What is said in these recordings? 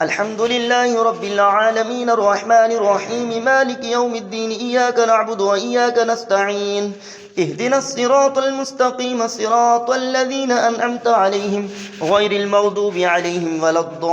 الحمد لله رب العالمين الرحمن الرحيم مالك يوم الدين إياك نعبد وإياك نستعين اهدنا الصراط المستقيم صراط الذين أنعمت عليهم غير المغضوب عليهم ولا الضالين.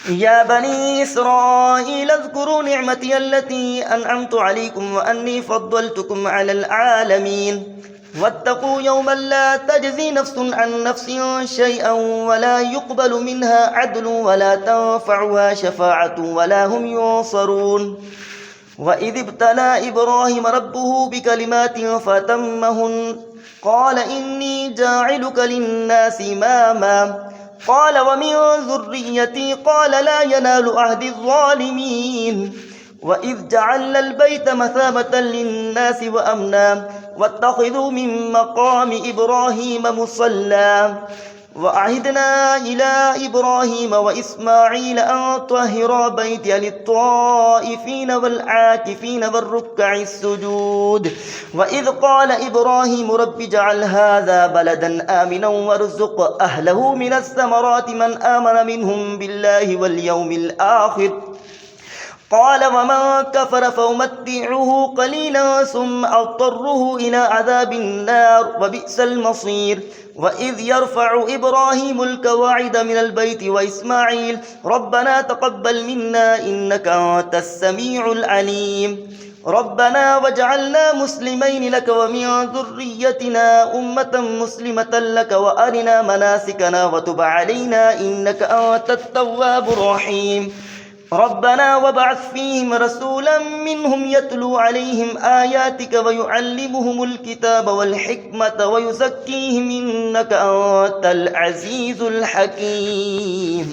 يا بني إسرائيل اذكروا نعمتي التي أنعمت عليكم وأني فضلتكم على العالمين واتقوا يوما لا تجزي نفس عن نفس شيئا ولا يقبل منها عدل ولا تنفعها شفاعة ولا هم ينصرون. وإذ ابتلى إبراهيم ربه بكلمات فأتمهن قال إني جاعلك للناس إماما قال ومن ذريتي قال لا ينال عهد الظالمين. وإذ جعلنا البيت مثابة للناس وأمنا واتخذوا من مقام إبراهيم مصلى وعهدنا إلى إبراهيم وإسماعيل أن طهرا بيتي للطائفين والعاكفين والركع السجود. وإذ قال إبراهيم رب اجعل هذا بلدا آمنا وارزق أهله من الثمرات من آمن منهم بالله واليوم الآخر قال ومن كفر فأمتعه قليلا ثم أضطره إلى عذاب النار وبئس المصير. وإذ يرفع إبراهيم القواعد من البيت وإسماعيل ربنا تقبل منا إنك أنت السميع العليم ربنا واجعلنا مسلمين لك ومن ذريتنا أمة مسلمة لك وأرنا مناسكنا وتب علينا إنك أنت التواب الرحيم ربنا وابعث فيهم رسولا منهم يتلو عليهم آياتك ويعلمهم الكتاب والحكمة ويزكيهم إنك أنت العزيز الحكيم.